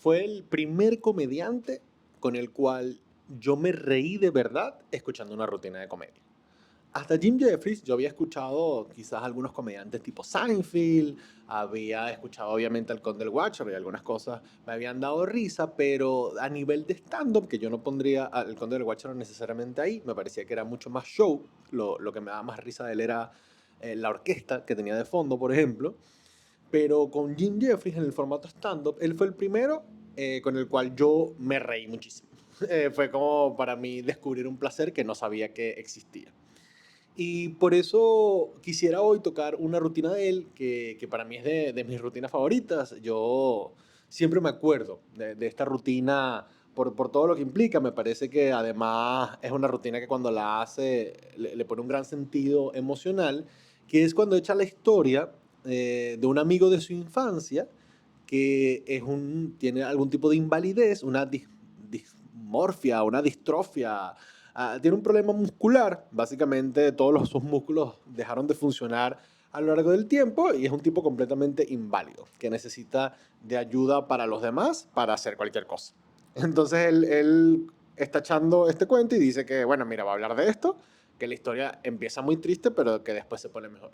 fue el primer comediante con el cual yo me reí de verdad escuchando una rutina de comedia. Hasta Jim Jeffries yo había escuchado quizás algunos comediantes tipo Seinfeld, había escuchado obviamente al Conde del Watcher y algunas cosas me habían dado risa, pero a nivel de stand-up, que yo no pondría al Conde del Watcher necesariamente ahí, me parecía que era mucho más show, lo que me daba más risa de él era la orquesta que tenía de fondo, por ejemplo, pero con Jim Jeffries en el formato stand-up, él fue el primero con el cual yo me reí muchísimo. Fue como para mí descubrir un placer que no sabía que existía. Y por eso quisiera hoy tocar una rutina de él que para mí es de mis rutinas favoritas. Yo siempre me acuerdo de esta rutina por todo lo que implica. Me parece que además es una rutina que cuando la hace le pone un gran sentido emocional, que es cuando echa la historia de un amigo de su infancia que tiene algún tipo de invalidez, una dismorfia, una distrofia. Tiene un problema muscular, básicamente sus músculos dejaron de funcionar a lo largo del tiempo y es un tipo completamente inválido, que necesita de ayuda para los demás para hacer cualquier cosa. Entonces él está echando este cuento y dice que, bueno, mira, va a hablar de esto, que la historia empieza muy triste, pero que después se pone mejor.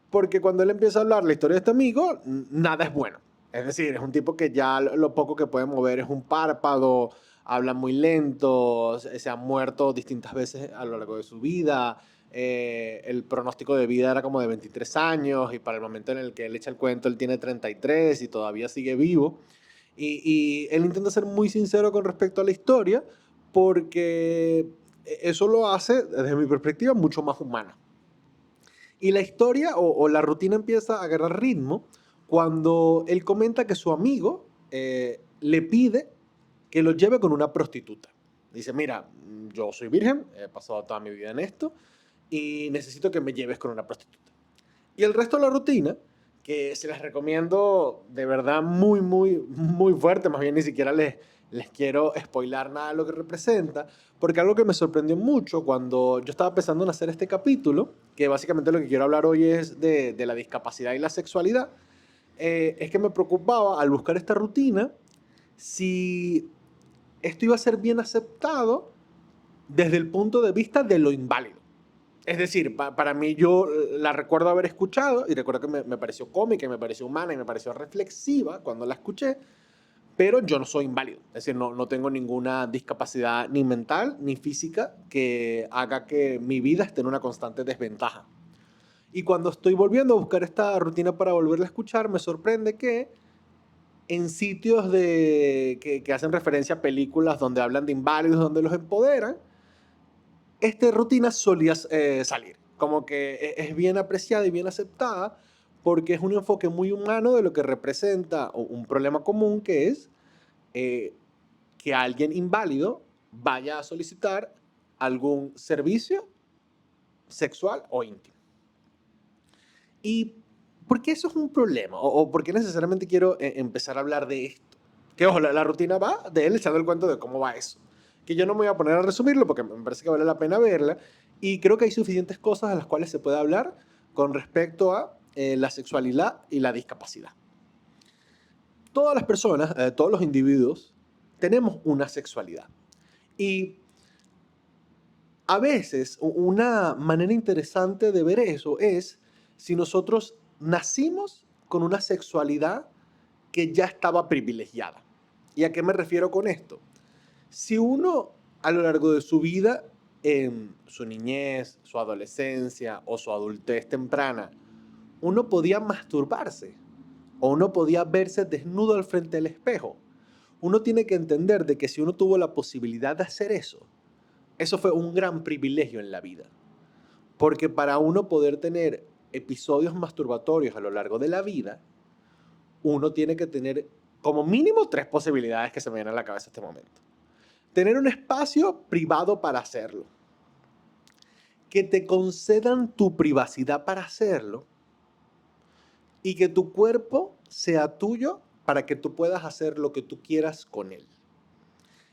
Porque cuando él empieza a hablar la historia de este amigo, nada es bueno. Es decir, es un tipo que ya lo poco que puede mover es un párpado, habla muy lento, se ha muerto distintas veces a lo largo de su vida. El pronóstico de vida era como de 23 años y para el momento en el que él echa el cuento él tiene 33 y todavía sigue vivo. Y él intenta ser muy sincero con respecto a la historia porque eso lo hace, desde mi perspectiva, mucho más humana. Y la historia o la rutina empieza a agarrar ritmo cuando él comenta que su amigo le pide que lo lleve con una prostituta. Dice, mira, yo soy virgen, he pasado toda mi vida en esto y necesito que me lleves con una prostituta. Y el resto de la rutina, que se las recomiendo de verdad muy, muy, muy fuerte, más bien ni siquiera les quiero spoilar nada de lo que representa, porque algo que me sorprendió mucho cuando yo estaba pensando en hacer este capítulo, que básicamente lo que quiero hablar hoy es de la discapacidad y la sexualidad, es que me preocupaba al buscar esta rutina si esto iba a ser bien aceptado desde el punto de vista de lo inválido. Es decir, para mí yo la recuerdo haber escuchado y recuerdo que me pareció cómica, y me pareció humana y me pareció reflexiva cuando la escuché, pero yo no soy inválido. Es decir, no tengo ninguna discapacidad ni mental ni física que haga que mi vida esté en una constante desventaja. Y cuando estoy volviendo a buscar esta rutina para volverla a escuchar, me sorprende que en sitios que hacen referencia a películas donde hablan de inválidos, donde los empoderan, esta rutina solía salir. Como que es bien apreciada y bien aceptada porque es un enfoque muy humano de lo que representa un problema común que es eh, que alguien inválido vaya a solicitar algún servicio sexual o íntimo. ¿Y por qué eso es un problema? ¿O por qué necesariamente quiero empezar a hablar de esto? Que ojo, la rutina va de él echando el cuento de cómo va eso. Que yo no me voy a poner a resumirlo porque me parece que vale la pena verla. Y creo que hay suficientes cosas a las cuales se puede hablar con respecto a la sexualidad y la discapacidad. Todas las personas, todos los individuos, tenemos una sexualidad. Y a veces una manera interesante de ver eso es si nosotros nacimos con una sexualidad que ya estaba privilegiada. ¿Y a qué me refiero con esto? Si uno a lo largo de su vida, en su niñez, su adolescencia o su adultez temprana, uno podía masturbarse o uno podía verse desnudo al frente del espejo, uno tiene que entender de que si uno tuvo la posibilidad de hacer eso fue un gran privilegio en la vida. Porque para uno poder tener episodios masturbatorios a lo largo de la vida, uno tiene que tener como mínimo tres posibilidades que se me vienen a la cabeza en este momento. Tener un espacio privado para hacerlo. Que te concedan tu privacidad para hacerlo. Y que tu cuerpo sea tuyo para que tú puedas hacer lo que tú quieras con él.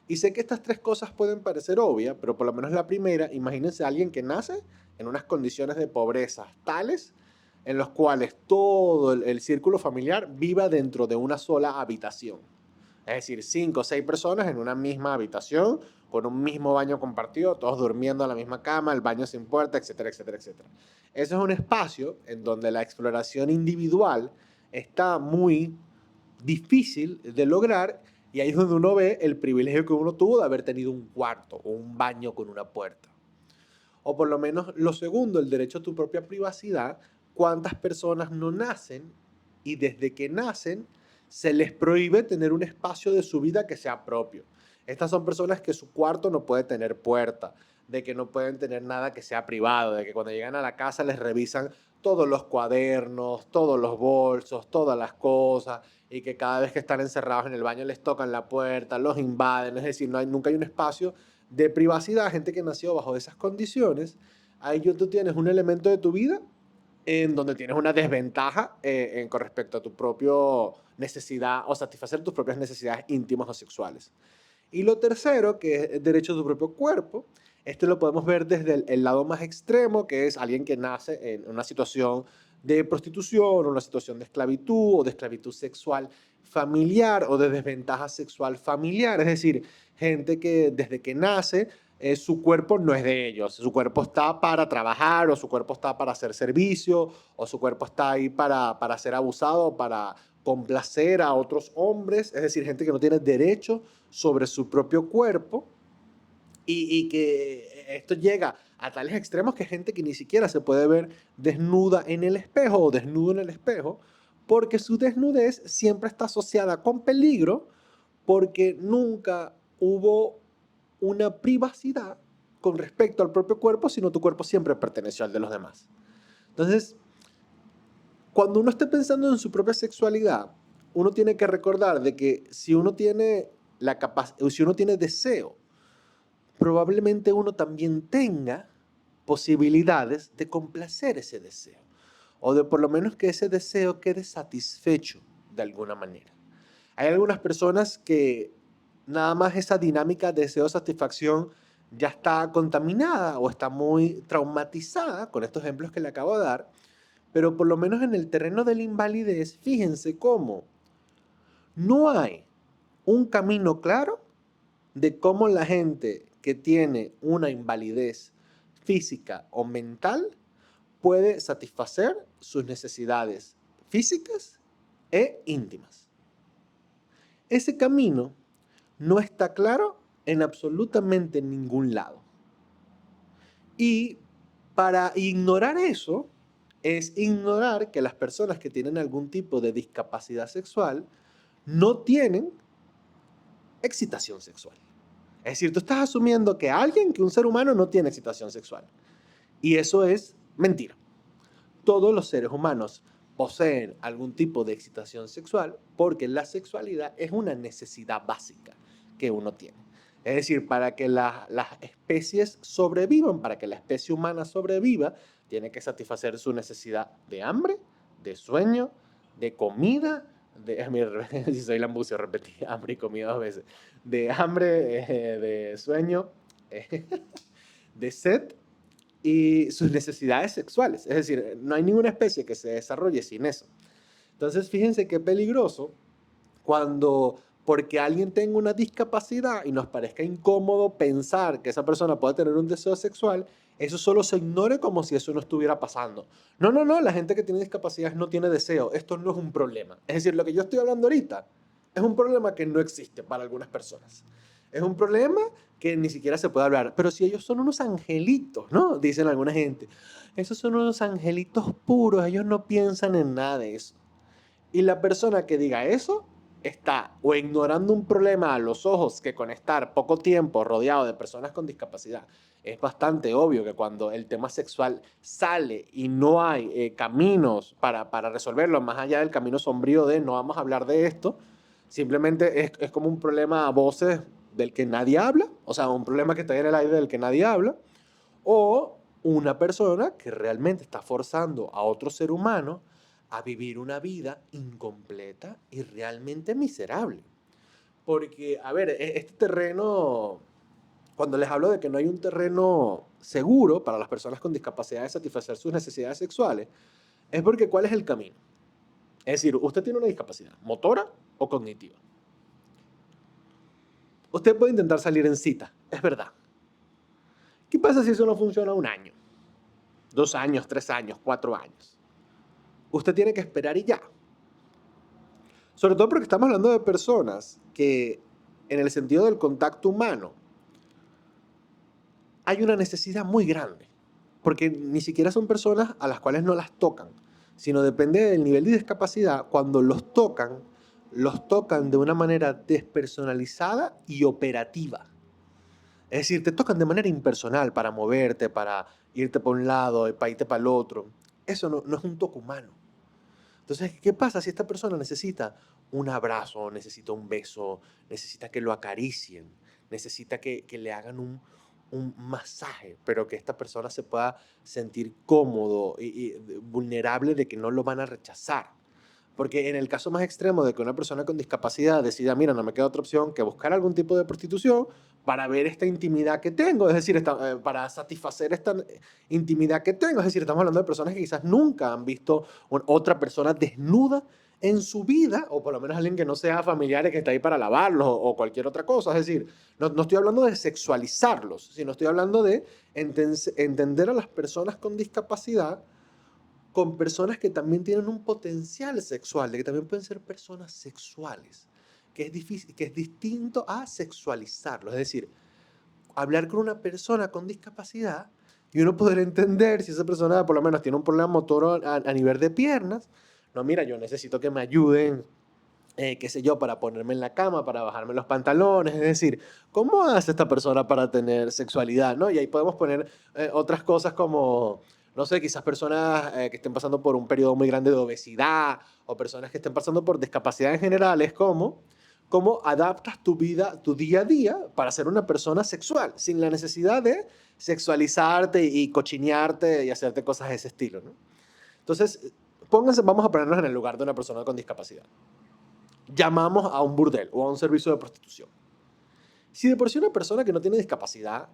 Y sé que estas tres cosas pueden parecer obvias, pero por lo menos la primera, imagínense a alguien que nace en unas condiciones de pobreza tales en los cuales todo el círculo familiar viva dentro de una sola habitación. Es decir, 5 o 6 personas en una misma habitación, con un mismo baño compartido, todos durmiendo en la misma cama, el baño sin puerta, etcétera, etcétera, etcétera. Eso es un espacio en donde la exploración individual está muy difícil de lograr, y ahí es donde uno ve el privilegio que uno tuvo de haber tenido un cuarto o un baño con una puerta. O por lo menos lo segundo, el derecho a tu propia privacidad. ¿Cuántas personas no nacen y desde que nacen se les prohíbe tener un espacio de su vida que sea propio? Estas son personas que su cuarto no puede tener puerta, de que no pueden tener nada que sea privado, de que cuando llegan a la casa les revisan todos los cuadernos, todos los bolsos, todas las cosas, y que cada vez que están encerrados en el baño les tocan la puerta, los invaden. Es decir, nunca hay un espacio de privacidad. Gente que nació bajo esas condiciones, ahí tú tienes un elemento de tu vida en donde tienes una desventaja con respecto a tu propia necesidad o satisfacer tus propias necesidades íntimas o sexuales. Y lo tercero, que es el derecho a tu propio cuerpo, este lo podemos ver desde el lado más extremo, que es alguien que nace en una situación de prostitución, una situación de esclavitud o de esclavitud sexual familiar o de desventaja sexual familiar. Es decir, gente que desde que nace su cuerpo no es de ellos, su cuerpo está para trabajar o su cuerpo está para hacer servicio o su cuerpo está ahí para ser abusado, para complacer a otros hombres. Es decir, gente que no tiene derecho sobre su propio cuerpo, y que esto llega a tales extremos que hay gente que ni siquiera se puede ver desnuda en el espejo o desnudo en el espejo, porque su desnudez siempre está asociada con peligro, porque nunca hubo una privacidad con respecto al propio cuerpo, sino tu cuerpo siempre perteneció al de los demás. Entonces, cuando uno esté pensando en su propia sexualidad, uno tiene que recordar de que si uno tiene si uno tiene deseo, probablemente uno también tenga posibilidades de complacer ese deseo, o de por lo menos que ese deseo quede satisfecho de alguna manera. Hay algunas personas que nada más esa dinámica de deseo-satisfacción ya está contaminada o está muy traumatizada con estos ejemplos que le acabo de dar, pero por lo menos en el terreno de la invalidez, fíjense cómo no hay un camino claro de cómo la gente que tiene una invalidez física o mental puede satisfacer sus necesidades físicas e íntimas. Ese camino no está claro en absolutamente ningún lado. Y para ignorar eso, es ignorar que las personas que tienen algún tipo de discapacidad sexual no tienen excitación sexual. Es decir, tú estás asumiendo que un ser humano no tiene excitación sexual. Y eso es mentira. Todos los seres humanos poseen algún tipo de excitación sexual, porque la sexualidad es una necesidad básica que uno tiene. Es decir, para que las especies sobrevivan, para que la especie humana sobreviva, tiene que satisfacer su necesidad de hambre, de sueño, de comida, si soy lambucio, repetí hambre y comida 2 veces, de hambre, de sueño, de sed y sus necesidades sexuales. Es decir, no hay ninguna especie que se desarrolle sin eso. Entonces, fíjense qué peligroso cuando, porque alguien tenga una discapacidad y nos parezca incómodo pensar que esa persona puede tener un deseo sexual, eso solo se ignore como si eso no estuviera pasando. No, no, no, la gente que tiene discapacidad no tiene deseo. Esto no es un problema. Es decir, lo que yo estoy hablando ahorita es un problema que no existe para algunas personas. Es un problema que ni siquiera se puede hablar. Pero si ellos son unos angelitos, ¿no? Dicen alguna gente. Esos son unos angelitos puros, ellos no piensan en nada de eso. Y la persona que diga eso está o ignorando un problema a los ojos, que con estar poco tiempo rodeado de personas con discapacidad, es bastante obvio que cuando el tema sexual sale y no hay caminos para resolverlo, más allá del camino sombrío de no vamos a hablar de esto, simplemente es como un problema a voces del que nadie habla, o sea, un problema que está en el aire del que nadie habla, o una persona que realmente está forzando a otro ser humano a vivir una vida incompleta y realmente miserable. Porque, a ver, este terreno, cuando les hablo de que no hay un terreno seguro para las personas con discapacidad de satisfacer sus necesidades sexuales, es porque ¿cuál es el camino? Es decir, usted tiene una discapacidad, motora o cognitiva. Usted puede intentar salir en cita, es verdad. ¿Qué pasa si eso no funciona un año, 2 años, 3 años, 4 años? Usted tiene que esperar y ya. Sobre todo porque estamos hablando de personas que, en el sentido del contacto humano, hay una necesidad muy grande. Porque ni siquiera son personas a las cuales no las tocan, sino depende del nivel de discapacidad. Cuando los tocan de una manera despersonalizada y operativa. Es decir, te tocan de manera impersonal para moverte, para irte para un lado, para irte para el otro. Eso no es un toque humano. Entonces, ¿qué pasa si esta persona necesita un abrazo, necesita un beso, necesita que lo acaricien, necesita que le hagan un masaje, pero que esta persona se pueda sentir cómodo y vulnerable de que no lo van a rechazar? Porque en el caso más extremo de que una persona con discapacidad decida, mira, no me queda otra opción que buscar algún tipo de prostitución para ver esta intimidad que tengo, es decir, para satisfacer esta intimidad que tengo, es decir, estamos hablando de personas que quizás nunca han visto otra persona desnuda en su vida, o por lo menos alguien que no sea familiar y que está ahí para lavarlos o cualquier otra cosa. Es decir, no estoy hablando de sexualizarlos, sino estoy hablando de entender a las personas con discapacidad con personas que también tienen un potencial sexual, de que también pueden ser personas sexuales, que es difícil, que es distinto a sexualizarlo. Es decir, hablar con una persona con discapacidad y uno poder entender si esa persona por lo menos tiene un problema motor a nivel de piernas. No, mira, yo necesito que me ayuden, qué sé yo, para ponerme en la cama, para bajarme los pantalones. Es decir, ¿cómo hace esta persona para tener sexualidad? ¿No? Y ahí podemos poner otras cosas como, no sé, quizás personas que estén pasando por un periodo muy grande de obesidad o personas que estén pasando por discapacidad en general. Es como, ¿cómo adaptas tu vida, tu día a día para ser una persona sexual sin la necesidad de sexualizarte y cochinearte y hacerte cosas de ese estilo? ¿No? Entonces, pónganse, vamos a ponernos en el lugar de una persona con discapacidad. Llamamos a un burdel o a un servicio de prostitución. Si de por sí una persona que no tiene discapacidad,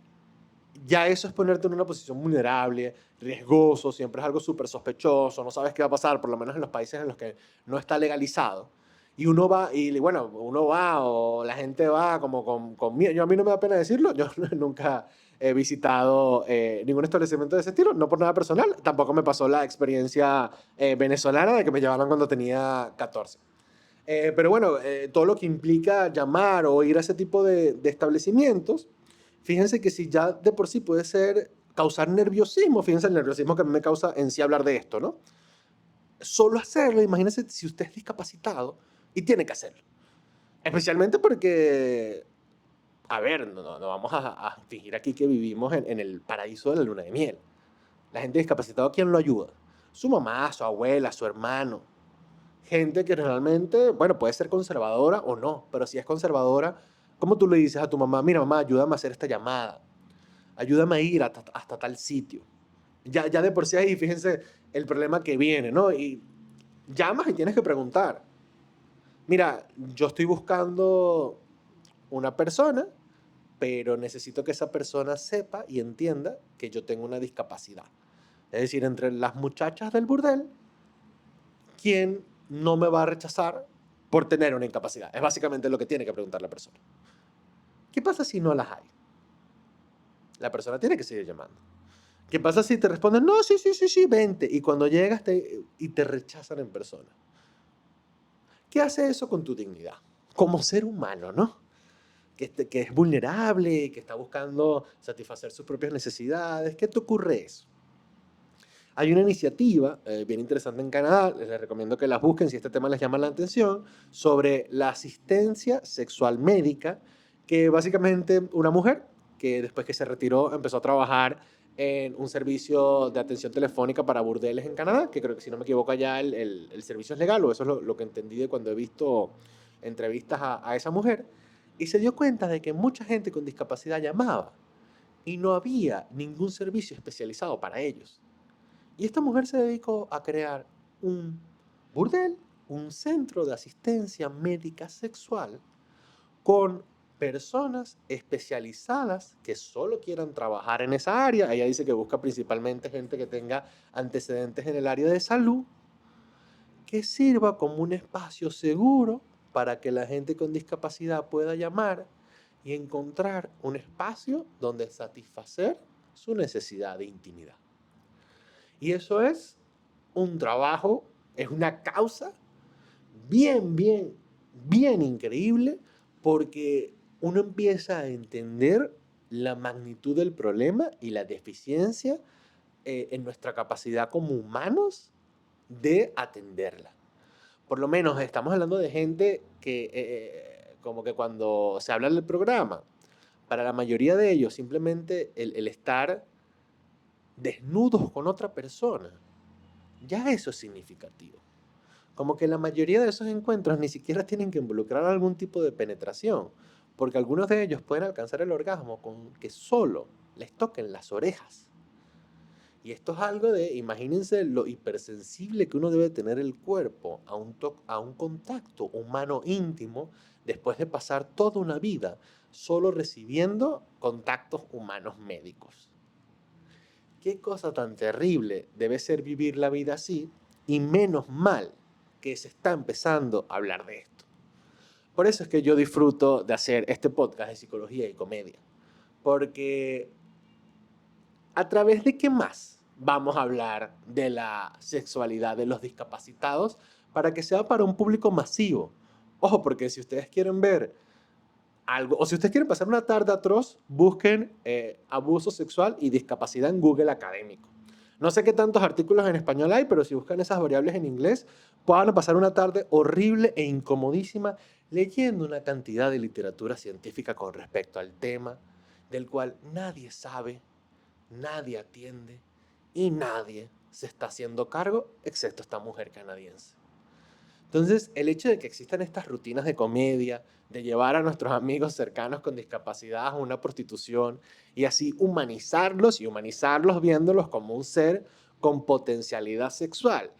ya eso es ponerte en una posición vulnerable, riesgoso, siempre es algo súper sospechoso, no sabes qué va a pasar, por lo menos en los países en los que no está legalizado. Y uno va, y bueno, uno va o la gente va como con miedo. Yo, a mí no me da pena decirlo, yo nunca he visitado ningún establecimiento de ese estilo, no por nada personal, tampoco me pasó la experiencia venezolana de que me llevaron cuando tenía 14. Pero bueno, todo lo que implica llamar o ir a ese tipo de establecimientos, fíjense que si ya de por sí puede ser causar nerviosismo, fíjense el nerviosismo que a mí me causa en sí hablar de esto, ¿no? Solo hacerlo, imagínense si usted es discapacitado y tiene que hacerlo. Especialmente porque, a ver, no vamos a fingir aquí que vivimos en el paraíso de la luna de miel. La gente discapacitada, ¿quién lo ayuda? Su mamá, su abuela, su hermano. Gente que realmente, bueno, puede ser conservadora o no, pero si es conservadora, ¿cómo tú le dices a tu mamá, mira mamá, ayúdame a hacer esta llamada, ayúdame a ir hasta tal sitio? Ya de por sí ahí, fíjense el problema que viene, ¿no? Y llamas y tienes que preguntar, mira, yo estoy buscando una persona, pero necesito que esa persona sepa y entienda que yo tengo una discapacidad. Es decir, entre las muchachas del burdel, ¿quién no me va a rechazar por tener una incapacidad? Es básicamente lo que tiene que preguntar la persona. ¿Qué pasa si no las hay? La persona tiene que seguir llamando. ¿Qué pasa si te responden, no, sí, sí, sí, sí, vente? Y cuando llegas y te rechazan en persona. ¿Qué hace eso con tu dignidad? Como ser humano, ¿no? Que es vulnerable, que está buscando satisfacer sus propias necesidades. ¿Qué te ocurre eso? Hay una iniciativa bien interesante en Canadá, les recomiendo que las busquen si este tema les llama la atención, sobre la asistencia sexual médica, que básicamente una mujer que después que se retiró empezó a trabajar en un servicio de atención telefónica para burdeles en Canadá, que creo que si no me equivoco allá el servicio es legal, o eso es lo que entendí de cuando he visto entrevistas a esa mujer, y se dio cuenta de que mucha gente con discapacidad llamaba y no había ningún servicio especializado para ellos. Y esta mujer se dedicó a crear un burdel, un centro de asistencia médica sexual con personas especializadas que solo quieran trabajar en esa área. Ella dice que busca principalmente gente que tenga antecedentes en el área de salud, que sirva como un espacio seguro para que la gente con discapacidad pueda llamar y encontrar un espacio donde satisfacer su necesidad de intimidad. Y eso es un trabajo, es una causa bien, bien, bien increíble, porque uno empieza a entender la magnitud del problema y la deficiencia en nuestra capacidad como humanos de atenderla. Por lo menos estamos hablando de gente que, como que cuando se habla del programa, para la mayoría de ellos simplemente el estar desnudos con otra persona, ya eso es significativo. Como que la mayoría de esos encuentros ni siquiera tienen que involucrar algún tipo de penetración, porque algunos de ellos pueden alcanzar el orgasmo con que solo les toquen las orejas. Y esto es algo de, imagínense lo hipersensible que uno debe tener el cuerpo a un contacto humano íntimo después de pasar toda una vida solo recibiendo contactos humanos médicos. Qué cosa tan terrible debe ser vivir la vida así, y menos mal que se está empezando a hablar de esto. Por eso es que yo disfruto de hacer este podcast de psicología y comedia, porque ¿a través de qué más vamos a hablar de la sexualidad de los discapacitados para que sea para un público masivo? Ojo, porque si ustedes quieren ver algo, o si ustedes quieren pasar una tarde atroz, busquen abuso sexual y discapacidad en Google académico. No sé qué tantos artículos en español hay, pero si buscan esas variables en inglés, puedan pasar una tarde horrible e incomodísima leyendo una cantidad de literatura científica con respecto al tema, del cual nadie sabe, nadie atiende y nadie se está haciendo cargo, excepto esta mujer canadiense. Entonces, el hecho de que existan estas rutinas de comedia, de llevar a nuestros amigos cercanos con discapacidad a una prostitución y así humanizarlos y humanizarlos viéndolos como un ser con potencialidad sexual,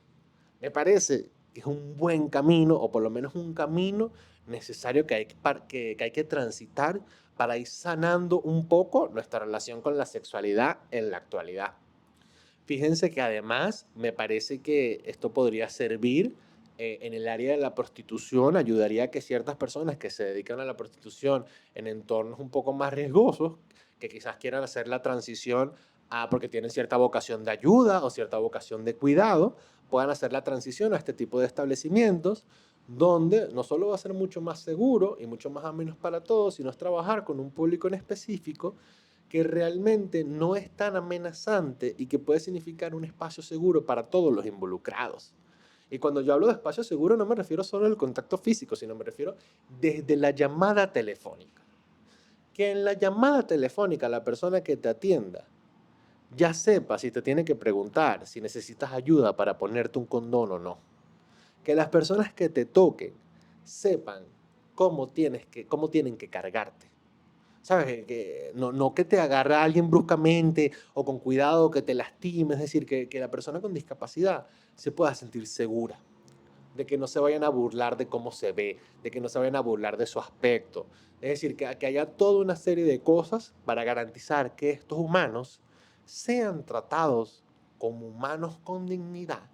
me parece que es un buen camino, o por lo menos un camino necesario que hay que transitar para ir sanando un poco nuestra relación con la sexualidad en la actualidad. Fíjense que además me parece que esto podría servir en el área de la prostitución, ayudaría a que ciertas personas que se dedican a la prostitución en entornos un poco más riesgosos, que quizás quieran hacer la transición porque tienen cierta vocación de ayuda o cierta vocación de cuidado, puedan hacer la transición a este tipo de establecimientos donde no solo va a ser mucho más seguro y mucho más ameno para todos, sino es trabajar con un público en específico que realmente no es tan amenazante y que puede significar un espacio seguro para todos los involucrados. Y cuando yo hablo de espacio seguro no me refiero solo al contacto físico, sino me refiero desde la llamada telefónica. Que en la llamada telefónica la persona que te atienda ya sepa si te tiene que preguntar si necesitas ayuda para ponerte un condón o no. Que las personas que te toquen sepan cómo tienen que cargarte. ¿Sabes? Que no que te agarra alguien bruscamente o con cuidado que te lastime, es decir, que la persona con discapacidad se pueda sentir segura, de que no se vayan a burlar de cómo se ve, de que no se vayan a burlar de su aspecto. Es decir, que haya toda una serie de cosas para garantizar que estos humanos sean tratados como humanos con dignidad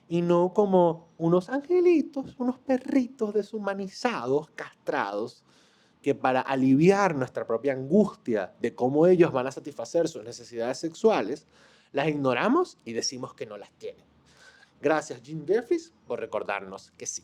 y no como unos angelitos, unos perritos deshumanizados, castrados, que para aliviar nuestra propia angustia de cómo ellos van a satisfacer sus necesidades sexuales, las ignoramos y decimos que no las tienen. Gracias, Jim Jeffries, por recordarnos que sí.